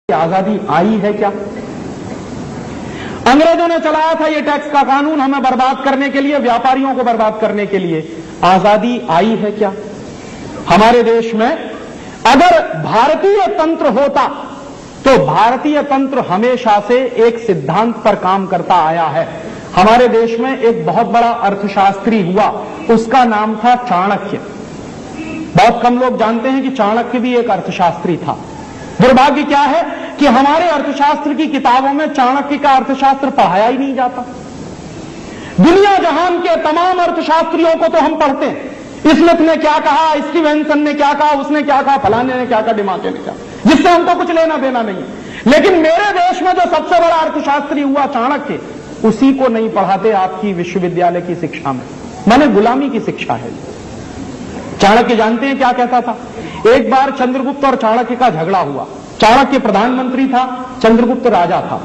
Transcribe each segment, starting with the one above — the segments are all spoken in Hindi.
आजादी आई है क्या? अंग्रेजों ने चलाया था ये टैक्स का कानून हमें बर्बाद करने के लिए, व्यापारियों को बर्बाद करने के लिए। आजादी आई है क्या हमारे देश में? अगर भारतीय तंत्र होता तो भारतीय तंत्र हमेशा से एक सिद्धांत पर काम करता आया है। हमारे देश में एक बहुत बड़ा अर्थशास्त्री हुआ, उसका नाम था चाणक्य। बहुत कम लोग जानते हैं कि चाणक्य भी एक अर्थशास्त्री था। दुर्भाग्य क्या है कि हमारे अर्थशास्त्र की किताबों में चाणक्य का अर्थशास्त्र पढ़ाया ही नहीं जाता। दुनिया जहान के तमाम अर्थशास्त्रियों को तो हम पढ़ते हैं, स्मिथ ने क्या कहा, स्टीवेंसन ने क्या कहा, उसने क्या कहा, फलाने ने क्या कहा, डिमाके ने क्या, जिससे हमको कुछ लेना देना नहीं। लेकिन मेरे देश में जो सबसे बड़ा अर्थशास्त्री हुआ चाणक्य, उसी को नहीं पढ़ाते आपकी विश्वविद्यालय की शिक्षा में। माने गुलामी की शिक्षा है। चाणक्य जानते हैं क्या कहता था? एक बार चंद्रगुप्त और चाणक्य का झगड़ा हुआ। चाणक्य प्रधानमंत्री था, चंद्रगुप्त राजा था।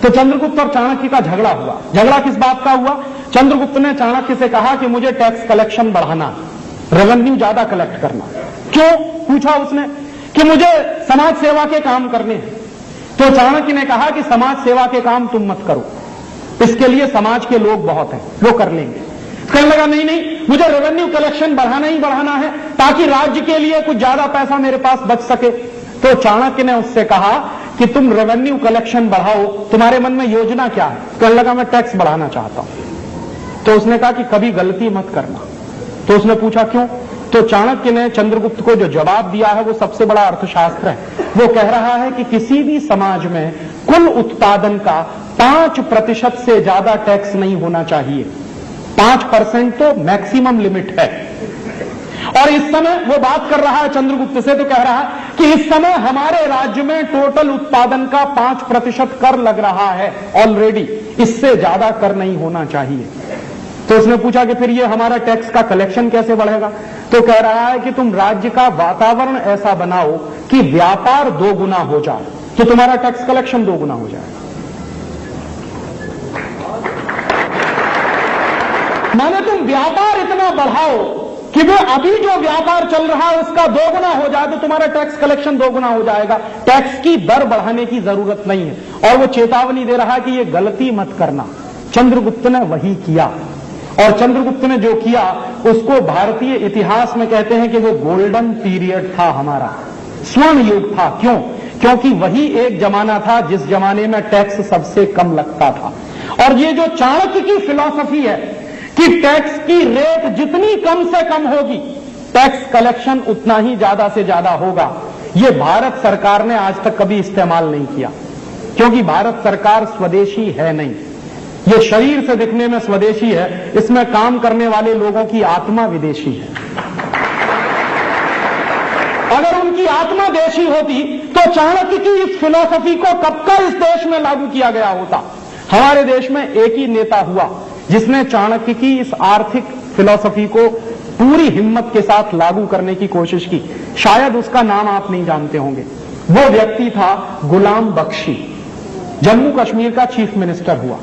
तो चंद्रगुप्त और चाणक्य का झगड़ा हुआ। झगड़ा किस बात का हुआ? चंद्रगुप्त ने चाणक्य से कहा कि मुझे टैक्स कलेक्शन बढ़ाना, रेवेन्यू ज्यादा कलेक्ट करना। क्यों पूछा उसने? कि मुझे समाज सेवा के काम करने हैं। तो चाणक्य ने कहा कि समाज सेवा के काम तुम मत करो, इसके लिए समाज के लोग बहुत हैं, वो कर लेंगे। कहने लगा नहीं नहीं, मुझे रेवेन्यू कलेक्शन बढ़ाना ही बढ़ाना है ताकि राज्य के लिए कुछ ज्यादा पैसा मेरे पास बच सके। तो चाणक्य ने उससे कहा कि तुम रेवेन्यू कलेक्शन बढ़ाओ, तुम्हारे मन में योजना क्या है? कहने लगा मैं टैक्स बढ़ाना चाहता हूं। तो उसने कहा कि कभी गलती मत करना। तो उसने पूछा क्यों? तो चाणक्य ने चंद्रगुप्त को जो जवाब दिया है वो सबसे बड़ा अर्थशास्त्र है। वो कह रहा है कि किसी भी समाज में कुल उत्पादन का 5% से ज्यादा टैक्स नहीं होना चाहिए। 5% तो मैक्सिमम लिमिट है। और इस समय वो बात कर रहा है चंद्रगुप्त से, तो कह रहा है कि इस समय हमारे राज्य में टोटल उत्पादन का 5% कर लग रहा है ऑलरेडी, इससे ज्यादा कर नहीं होना चाहिए। तो उसने पूछा कि फिर ये हमारा टैक्स का कलेक्शन कैसे बढ़ेगा? तो कह रहा है कि तुम राज्य का वातावरण ऐसा बनाओ कि व्यापार 2 गुना हो जाए, तो तुम्हारा टैक्स कलेक्शन 2 गुना हो जाएगा। माने तुम व्यापार इतना बढ़ाओ कि वो अभी जो व्यापार चल रहा है उसका 2 गुना हो जाए, तो तुम्हारा टैक्स कलेक्शन 2 गुना हो जाएगा। टैक्स की दर बढ़ाने की जरूरत नहीं है। और वो चेतावनी दे रहा है कि ये गलती मत करना। चंद्रगुप्त ने वही किया, और चंद्रगुप्त ने जो किया उसको भारतीय इतिहास में कहते हैं कि वो गोल्डन पीरियड था, हमारा स्वर्ण युग था। क्यों? क्योंकि वही एक जमाना था जिस जमाने में टैक्स सबसे कम लगता था। और ये जो चाणक्य की फिलॉसफी है कि टैक्स की रेट जितनी कम से कम होगी, टैक्स कलेक्शन उतना ही ज्यादा से ज्यादा होगा, ये भारत सरकार ने आज तक कभी इस्तेमाल नहीं किया। क्योंकि भारत सरकार स्वदेशी है नहीं, ये शरीर से दिखने में स्वदेशी है, इसमें काम करने वाले लोगों की आत्मा विदेशी है। अगर उनकी आत्मा देशी होती तो चाणक्य की इस फिलॉसफी को कब का इस देश में लागू किया गया होता। हमारे देश में एक ही नेता हुआ जिसने चाणक्य की इस आर्थिक फिलॉसफी को पूरी हिम्मत के साथ लागू करने की कोशिश की। शायद उसका नाम आप नहीं जानते होंगे। वो व्यक्ति था गुलाम बख्शी, जम्मू कश्मीर का चीफ मिनिस्टर हुआ।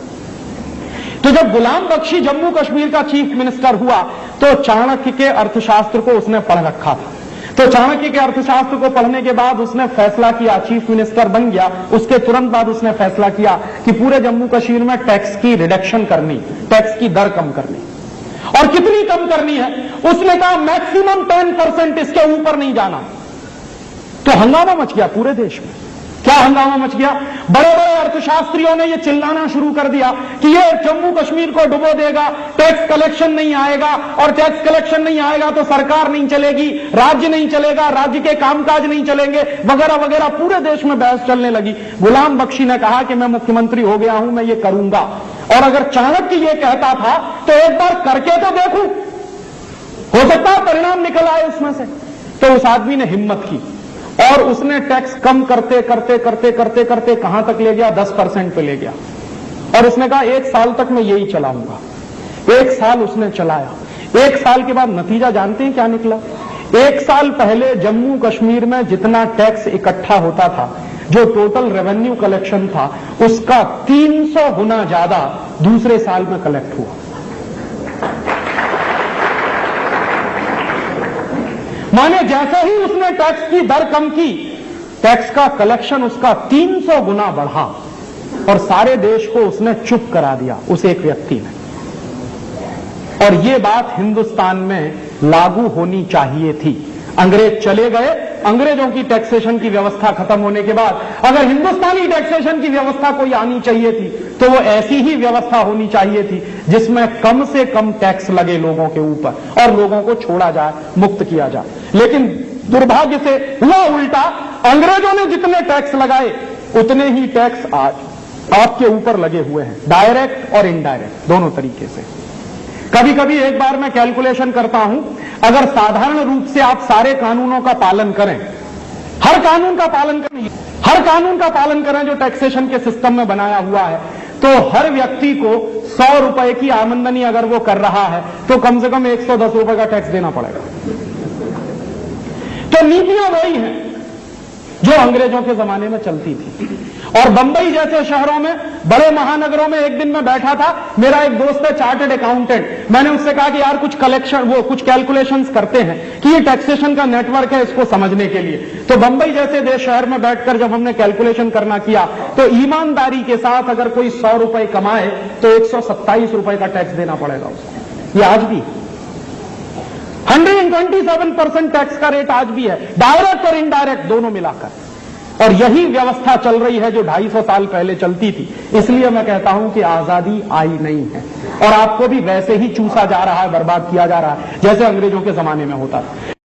तो जब गुलाम बख्शी जम्मू कश्मीर का चीफ मिनिस्टर हुआ तो चाणक्य के अर्थशास्त्र को उसने पढ़ रखा था। तो चाणक्य के अर्थशास्त्र को पढ़ने के बाद उसने फैसला किया, चीफ मिनिस्टर बन गया, उसके तुरंत बाद उसने फैसला किया कि पूरे जम्मू कश्मीर में टैक्स की रिडक्शन करनी, टैक्स की दर कम करनी। और कितनी कम करनी है? उसने कहा मैक्सिमम 10%, इसके ऊपर नहीं जाना। तो हंगामा मच गया पूरे देश में। क्या हंगामा मच गया? बड़े बड़े अर्थशास्त्रियों ने यह चिल्लाना शुरू कर दिया कि ये जम्मू कश्मीर को डुबो देगा, टैक्स कलेक्शन नहीं आएगा, और टैक्स कलेक्शन नहीं आएगा तो सरकार नहीं चलेगी, राज्य नहीं चलेगा, राज्य के कामकाज नहीं चलेंगे, वगैरह वगैरह। पूरे देश में बहस चलने लगी। गुलाम बख्शी ने कहा कि मैं मुख्यमंत्री हो गया हूं, मैं ये करूंगा। और अगर चाणक्य ये कहता था तो एक बार करके तो देखूं, हो सकता है परिणाम निकल आए उसमें से। तो उस आदमी ने हिम्मत की और उसने टैक्स कम करते करते करते करते करते कहां तक ले गया? 10% पे ले गया। और उसने कहा 1 साल तक मैं यही चलाऊंगा। 1 साल उसने चलाया। 1 साल के बाद नतीजा जानते हैं क्या निकला? 1 साल पहले जम्मू कश्मीर में जितना टैक्स इकट्ठा होता था, जो टोटल रेवेन्यू कलेक्शन था, उसका 300 गुना ज्यादा दूसरे साल में कलेक्ट हुआ। माने जैसे ही उसने टैक्स की दर कम की, टैक्स का कलेक्शन उसका 300 गुना बढ़ा और सारे देश को उसने चुप करा दिया, उस एक व्यक्ति ने। और ये बात हिंदुस्तान में लागू होनी चाहिए थी। अंग्रेज चले गए, अंग्रेजों की टैक्सेशन की व्यवस्था खत्म होने के बाद अगर हिंदुस्तानी टैक्सेशन की व्यवस्था कोई आनी चाहिए थी तो वो ऐसी ही व्यवस्था होनी चाहिए थी जिसमें कम से कम टैक्स लगे लोगों के ऊपर और लोगों को छोड़ा जाए, मुक्त किया जाए। लेकिन दुर्भाग्य से हुआ उल्टा, अंग्रेजों ने जितने टैक्स लगाए उतने ही टैक्स आज आपके ऊपर लगे हुए हैं, डायरेक्ट और इनडायरेक्ट दोनों तरीके से। कभी कभी एक बार मैं कैलकुलेशन करता हूं, अगर साधारण रूप से आप सारे कानूनों का पालन करें, हर कानून का पालन करें जो टैक्सेशन के सिस्टम में बनाया हुआ है, तो हर व्यक्ति को 100 रुपए की आमदनी अगर वो कर रहा है तो कम से कम 110 रुपए का टैक्स देना पड़ेगा। तो नीतियां वही हैं जो अंग्रेजों के जमाने में चलती थी। और बंबई जैसे शहरों में, बड़े महानगरों में एक दिन मैं बैठा था, मेरा एक दोस्त है चार्टर्ड अकाउंटेंट, मैंने उससे कहा कि यार कुछ कैलकुलेशंस करते हैं कि ये टैक्सेशन का नेटवर्क है, इसको समझने के लिए। तो बंबई जैसे शहर में बैठकर जब हमने कैलकुलेशन करना किया तो ईमानदारी के साथ अगर कोई 100 रुपए कमाए तो 127 रुपए का टैक्स देना पड़ेगा उसको। ये आज भी 127% टैक्स का रेट आज भी है, डायरेक्ट और इनडायरेक्ट दोनों मिलाकर। और यही व्यवस्था चल रही है जो 250 साल पहले चलती थी। इसलिए मैं कहता हूं कि आजादी आई नहीं है और आपको भी वैसे ही चूसा जा रहा है, बर्बाद किया जा रहा है जैसे अंग्रेजों के जमाने में होता था।